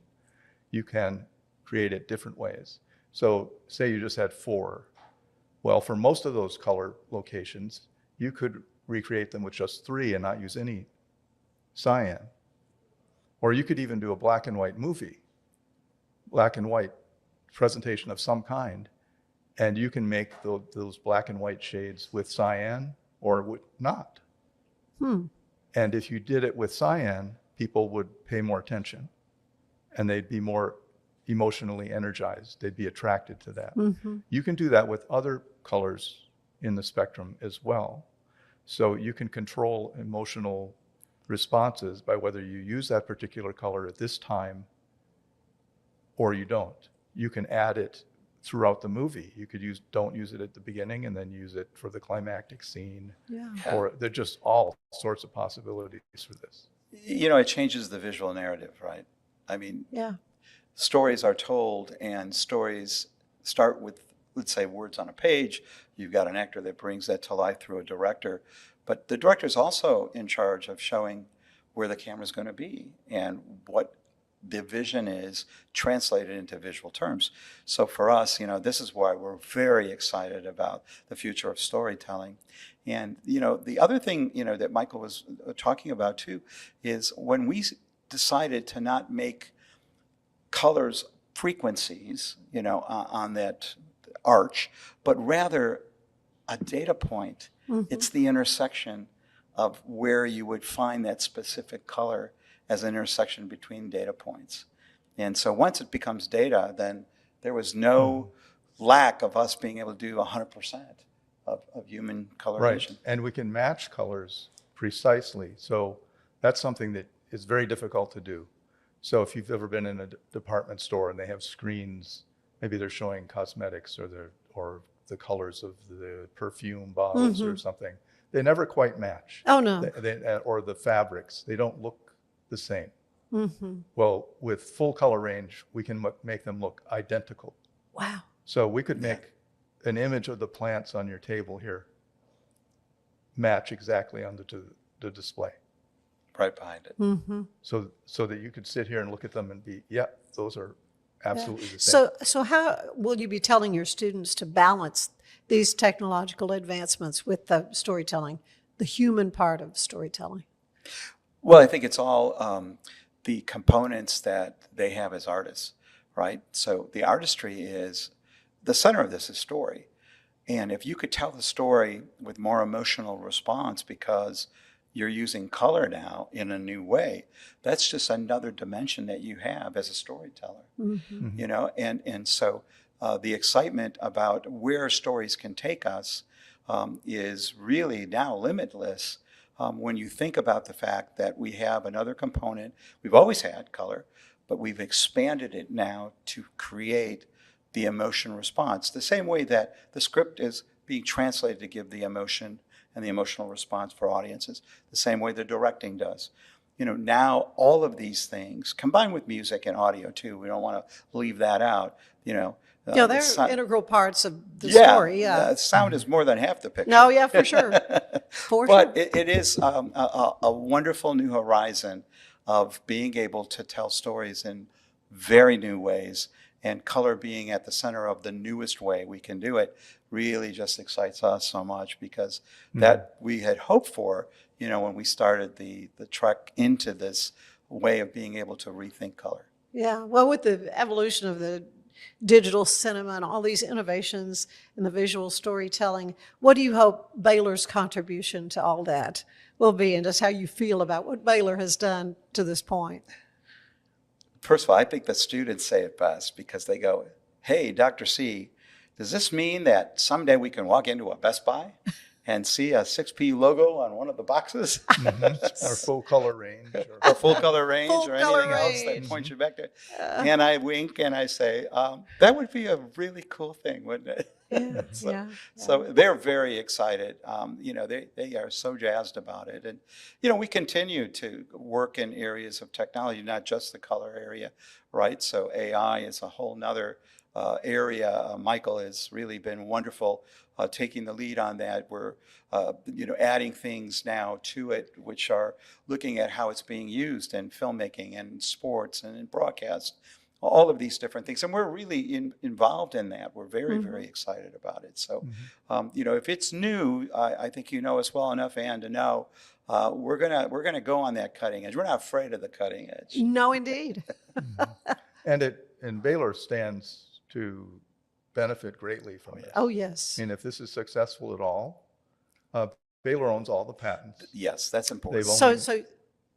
You can create it different ways. So say you just had 4. Well, for most of those color locations, you could recreate them with just 3 and not use any cyan. Or you could even do a black and white movie, black and white presentation of some kind, and you can make those black and white shades with cyan or not. And if you did it with cyan, people would pay more attention and they'd be more emotionally energized. They'd be attracted to that. You can do that with other colors in the spectrum as well. So you can control emotional responses by whether you use that particular color at this time or you don't. You can add it throughout the movie. You could don't use it at the beginning and then use it for the climactic scene. Or there are just all sorts of possibilities for this. You know, it changes the visual narrative, right? I mean, stories are told, and stories start with, let's say, words on a page. You've got an actor that brings that to life through a director. But the director is also in charge of showing where the camera's going to be and what the vision is translated into visual terms. So for us, you know, this is why we're very excited about the future of storytelling. And, you know, the other thing, you know, that Michael was talking about too, is when we decided to not make colors frequencies, you know, on that arch, but rather a data point. It's the intersection of where you would find that specific color as an intersection between data points. And so once it becomes data, then there was no lack of us being able to do 100% of human coloration. And we can match colors precisely. So that's something that is very difficult to do. So if you've ever been in a department store and they have screens, maybe they're showing cosmetics or the colors of the perfume bottles or something, they never quite match. Oh, no. Or the fabrics, they don't look the same. Well, with full color range, we can make them look identical. Wow. So we could make an image of the plants on your table here match exactly on the display. Right behind it. So that you could sit here and look at them and be, those are absolutely the same. So how will you be telling your students to balance these technological advancements with the storytelling, the human part of storytelling? Well, I think it's all the components that they have as artists, right? So the artistry is, the center of this is story. And if you could tell the story with more emotional response because you're using color now in a new way, that's just another dimension that you have as a storyteller. Mm-hmm. You know, and so the excitement about where stories can take us is really now limitless when you think about the fact that we have another component. We've always had color, but we've expanded it now to create the emotion response. The same way that the script is being translated to give the emotion and the emotional response for audiences, the same way the directing does. You know, now all of these things, combined with music and audio too, we don't want to leave that out, you know. Yeah, they're integral parts of the story. Yeah, sound is more than half the picture. No, yeah, for sure. But it is a wonderful new horizon of being able to tell stories in very new ways, and color being at the center of the newest way we can do it really just excites us so much, because that we had hoped for, you know, when we started the trek into this way of being able to rethink color. Yeah, well, with the evolution of the digital cinema and all these innovations in the visual storytelling, what do you hope Baylor's contribution to all that will be, and just how you feel about what Baylor has done to this point? First of all, I think the students say it best, because they go, hey, Dr. C, does this mean that someday we can walk into a Best Buy and see a 6P logo on one of the boxes? Or full color range. Or full color range, Full or color anything else that range. points you back there. And I wink and I say, that would be a really cool thing, wouldn't it? Yeah, So they're very excited. You know, they are so jazzed about it. And, you know, we continue to work in areas of technology, not just the color area, right? So AI is a whole nother area. Michael has really been wonderful taking the lead on that. We're, you know, adding things now to it, which are looking at how it's being used in filmmaking and sports and in broadcast, all of these different things. And we're really involved in that. We're very, very excited about it. So, you know, if it's new, I think you know us well enough, Ann, to know we're gonna go on that cutting edge. We're not afraid of the cutting edge. No, indeed. And Baylor stands to benefit greatly from this. Oh, yes. I mean, if this is successful at all, Baylor owns all the patents. Yes, that's important.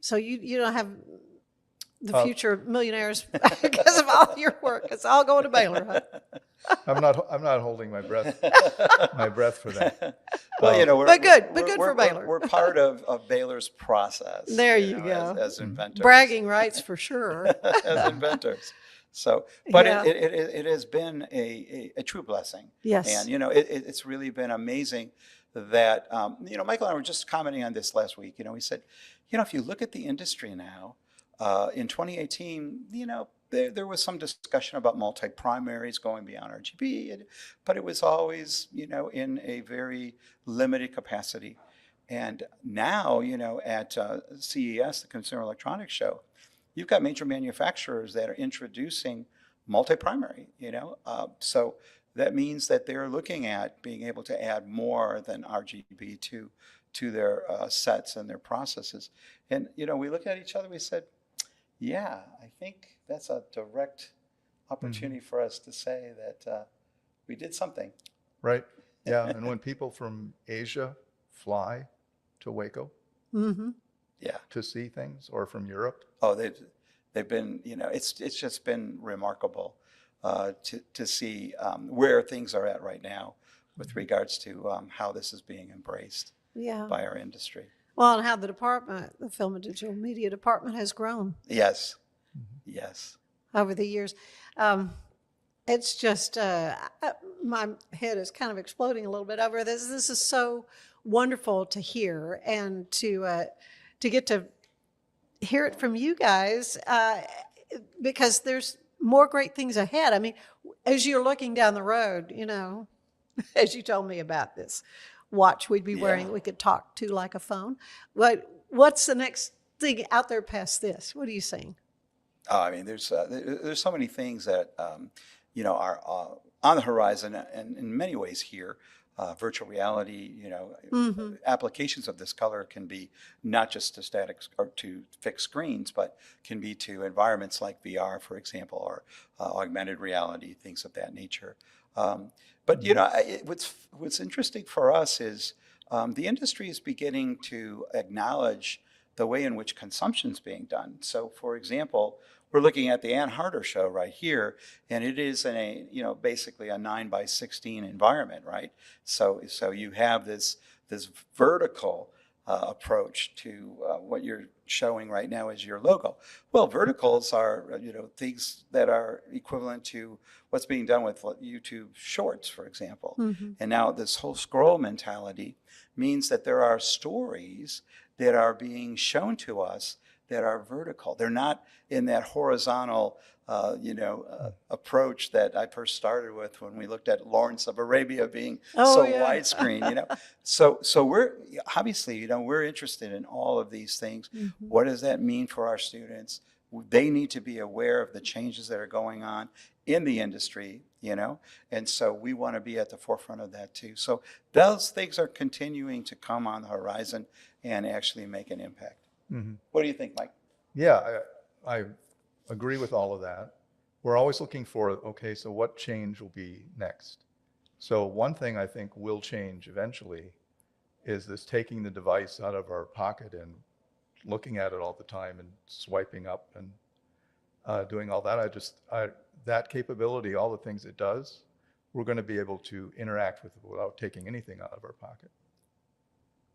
So you don't have the future millionaires because of all your work. It's all going to Baylor, huh? I'm not holding my breath for that. Well, you know, but good for Baylor. We're part of Baylor's process. There you go. As inventors. Bragging rights for sure. As inventors. So, but Yeah. it has been a true blessing. Yes. And, you know, it's really been amazing that, you know, Michael and I were just commenting on this last week. You know, he said, you know, if you look at the industry now, in 2018, you know, there was some discussion about multi-primaries going beyond RGB, but it was always, you know, in a very limited capacity. And now, you know, at CES, the Consumer Electronics Show, you've got major manufacturers that are introducing multi-primary, you know. So that means that they're looking at being able to add more than RGB to their sets and their processes. And, you know, we looked at each other, we said, yeah, I think that's a direct opportunity for us to say that we did something. Right. Yeah. And when people from Asia fly to Waco to see things, or from Europe. Oh, they've been, you know, it's just been remarkable to see where things are at right now with regards to how this is being embraced by our industry. Well, and how the Film and Digital Media Department has grown. Yes. Yes. Over the years. It's just, my head is kind of exploding a little bit over this. This is so wonderful to hear, and to get to hear it from you guys, because there's more great things ahead. I mean, as you're looking down the road, you know, as you told me about this watch we'd be wearing that we could talk to like a phone. What's the next thing out there past this? What are you seeing? Oh, I mean, there's so many things that are on the horizon, and in many ways here. Virtual reality, applications of this color can be not just to static or to fixed screens, but can be to environments like VR, for example, or augmented reality, things of that nature. But what's interesting for us is the industry is beginning to acknowledge the way in which consumption is being done. So, for example, we're looking at the Ann Harder show right here, and it is in a basically a 9:16 environment, right? So you have this vertical approach to what you're showing right now as your logo. Well, verticals are things that are equivalent to what's being done with YouTube Shorts, for example. Mm-hmm. And now this whole scroll mentality means that there are stories that are being shown to us that are vertical. They're not in that horizontal, approach that I first started with when we looked at Lawrence of Arabia being widescreen. So we're obviously, we're interested in all of these things. Mm-hmm. What does that mean for our students? They need to be aware of the changes that are going on in the industry, and so we want to be at the forefront of that too. So those things are continuing to come on the horizon and actually make an impact. Mm-hmm. What do you think, Mike? Yeah, I agree with all of that. We're always looking for, okay, so what change will be next? So one thing I think will change eventually is this taking the device out of our pocket and looking at it all the time and swiping up and doing all that. That capability, all the things it does, we're going to be able to interact with it without taking anything out of our pocket.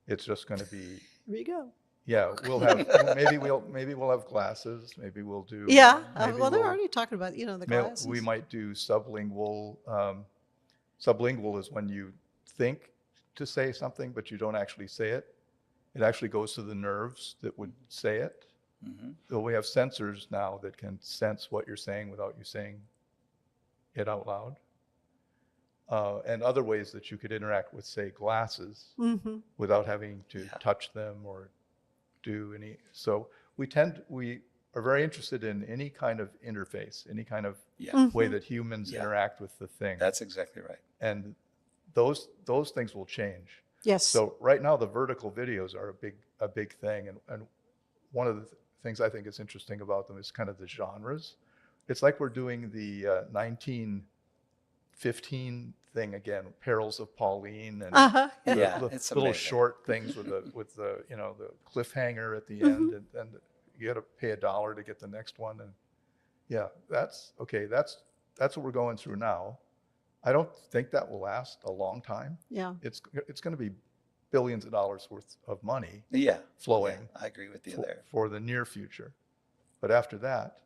It's just going to be. There you go. Yeah, we'll have maybe we'll have glasses. Maybe we'll do. Yeah, well, they're already talking about the glasses. We might do sublingual. Sublingual is when you think to say something, but you don't actually say it. It actually goes to the nerves that would say it. Mm-hmm. So we have sensors now that can sense what you're saying without you saying it out loud. And other ways that you could interact with, say, glasses, mm-hmm. without having to touch them or do any. So we are very interested in any kind of interface, any kind of way that humans interact with the thing. That's exactly right. And those things will change. Yes. So right now the vertical videos are a big thing, and one of the things I think is interesting about them is kind of the genres. It's like we're doing the 1915 thing again, Perils of Pauline, and the little short things with the the cliffhanger at the end, and you got to pay $1 to get the next one, and that's what we're going through now. I don't think that will last a long time. Yeah, it's going to be billions of dollars worth of money flowing. Yeah, I agree with you there. For the near future. But after that,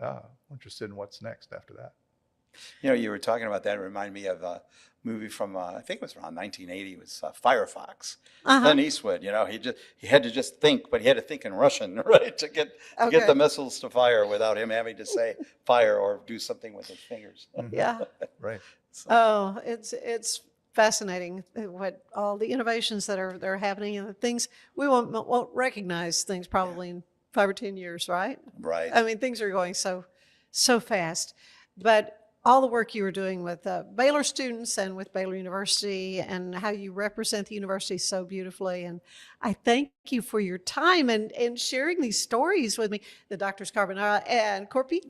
I'm interested in what's next after that. You were talking about that. It reminded me of a movie from I think it was around 1980. It was Firefox. Clint Eastwood. He had to just think, but he had to think in Russian, right, to get the missiles to fire without him having to say fire or do something with his fingers. Yeah. Right. So. Oh, it's fascinating what all the innovations that are happening, and the things we won't recognize things probably in 5 or 10 years, right? Right. I mean, things are going so fast, but all the work you were doing with Baylor students and with Baylor University, and how you represent the university so beautifully. And I thank you for your time and sharing these stories with me, the Doctors Carbonara and Korpi.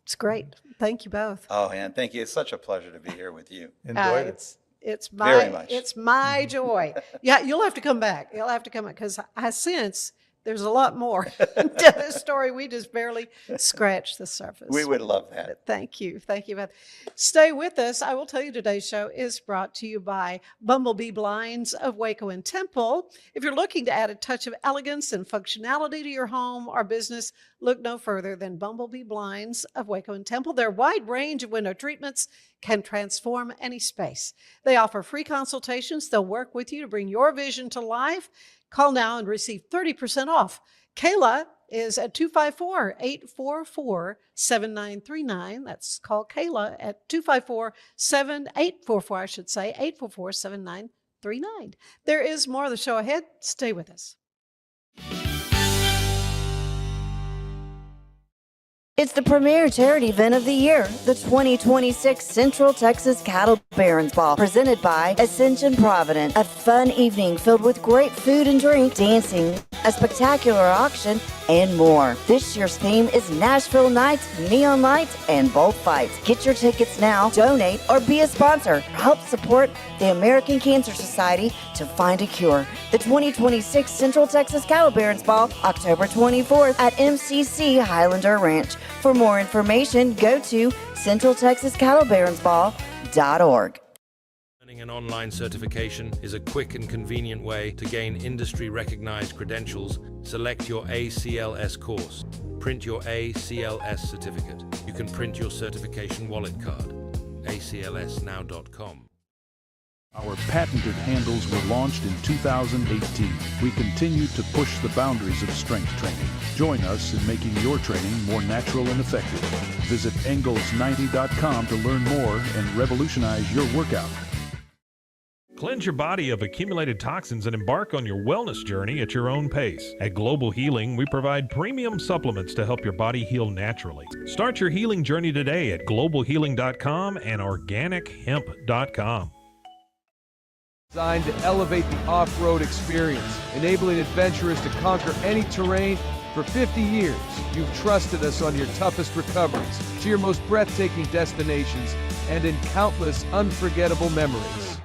It's great. Thank you both. Oh, and thank you. It's such a pleasure to be here with you. Enjoyed it. It's very much. It's my joy. Yeah, you'll have to come back. You'll have to come back, because I sense there's a lot more to this story. We just barely scratched the surface. We would love that. But thank you. Thank you, Beth. Stay with us. I will tell you today's show is brought to you by Bumblebee Blinds of Waco and Temple. If you're looking to add a touch of elegance and functionality to your home or business, look no further than Bumblebee Blinds of Waco and Temple. Their wide range of window treatments can transform any space. They offer free consultations. They'll work with you to bring your vision to life. Call now and receive 30% off. Kayla is at 254-844-7939. That's call Kayla at 254-7844, I should say, 844-7939. There is more of the show ahead. Stay with us. It's the premier charity event of the year, the 2026 Central Texas Cattle Barons Ball, presented by Ascension Providence. A fun evening filled with great food and drink, dancing, a spectacular auction, and more. This year's theme is Nashville Nights, Neon Lights, and Bullfights. Get your tickets now, donate, or be a sponsor. Help support the American Cancer Society to find a cure. The 2026 Central Texas Cattle Barons Ball, October 24th at MCC Highlander Ranch. For more information, go to centraltexascattlebaronsball.org. Earning an online certification is a quick and convenient way to gain industry-recognized credentials. Select your ACLS course. Print your ACLS certificate. You can print your certification wallet card. aclsnow.com. Our patented handles were launched in 2018. We continue to push the boundaries of strength training. Join us in making your training more natural and effective. Visit Engels90.com to learn more and revolutionize your workout. Cleanse your body of accumulated toxins and embark on your wellness journey at your own pace. At Global Healing, we provide premium supplements to help your body heal naturally. Start your healing journey today at globalhealing.com and organichemp.com. Designed to elevate the off-road experience, enabling adventurers to conquer any terrain. For 50 years, you've trusted us on your toughest recoveries, to your most breathtaking destinations, and in countless unforgettable memories.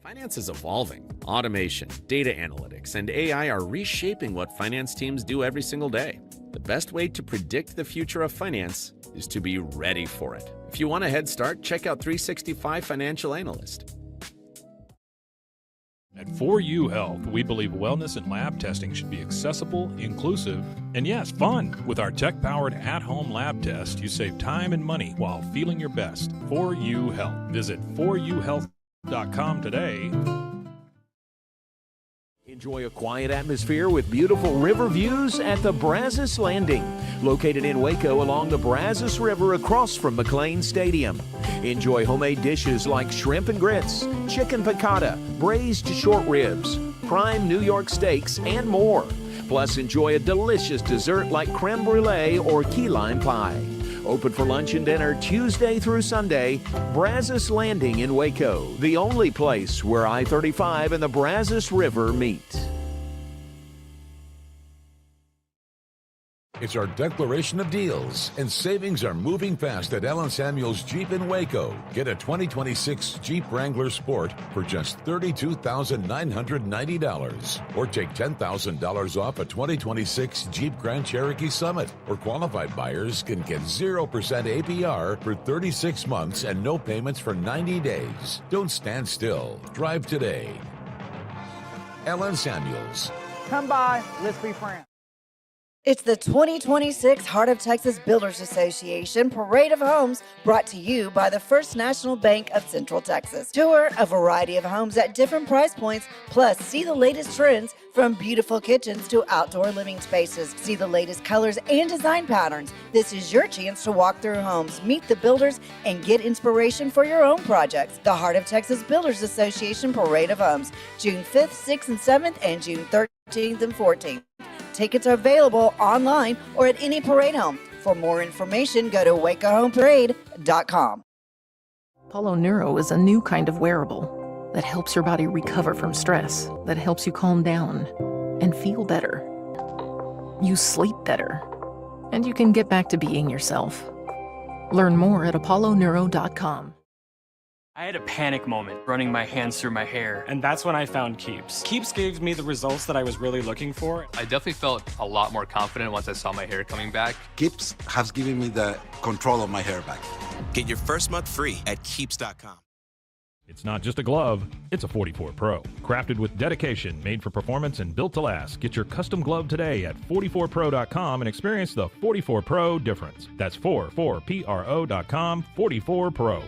Finance is evolving. Automation, data analytics, and AI are reshaping what finance teams do every single day. The best way to predict the future of finance is to be ready for it. If you want a head start, check out 365 Financial Analyst. At 4U Health, we believe wellness and lab testing should be accessible, inclusive, and yes, fun. With our tech-powered at-home lab test, you save time and money while feeling your best. 4U Health. Visit 4uhealth.com today. Enjoy a quiet atmosphere with beautiful river views at the Brazos Landing, located in Waco along the Brazos River across from McLean Stadium. Enjoy homemade dishes like shrimp and grits, chicken piccata, braised short ribs, prime New York steaks, and more. Plus, enjoy a delicious dessert like creme brulee or key lime pie. Open for lunch and dinner Tuesday through Sunday. Brazos Landing in Waco, the only place where I-35 and the Brazos River meet. It's our declaration of deals, and savings are moving fast at Allen Samuels Jeep in Waco. Get a 2026 Jeep Wrangler Sport for just $32,990, or take $10,000 off a 2026 Jeep Grand Cherokee Summit, or qualified buyers can get 0% APR for 36 months and no payments for 90 days. Don't stand still. Drive today. Allen Samuels. Come by, let's be friends. It's the 2026 Heart of Texas Builders Association Parade of Homes, brought to you by the First National Bank of Central Texas. Tour a variety of homes at different price points, plus see the latest trends from beautiful kitchens to outdoor living spaces. See the latest colors and design patterns. This is your chance to walk through homes, meet the builders, and get inspiration for your own projects. The Heart of Texas Builders Association Parade of Homes, June 5th, 6th, and 7th, and June 13th and 14th. Tickets are available online or at any parade home. For more information, go to wacohomeparade.com. Apollo Neuro is a new kind of wearable that helps your body recover from stress, that helps you calm down and feel better. You sleep better, and you can get back to being yourself. Learn more at apolloneuro.com. I had a panic moment running my hands through my hair, and that's when I found Keeps. Keeps gave me the results that I was really looking for. I definitely felt a lot more confident once I saw my hair coming back. Keeps has given me the control of my hair back. Get your first month free at Keeps.com. It's not just a glove, it's a 44 Pro. Crafted with dedication, made for performance, and built to last. Get your custom glove today at 44pro.com and experience the 44 Pro difference. That's 44pro.com, 44 Pro.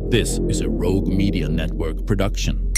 This is a Rogue Media Network production.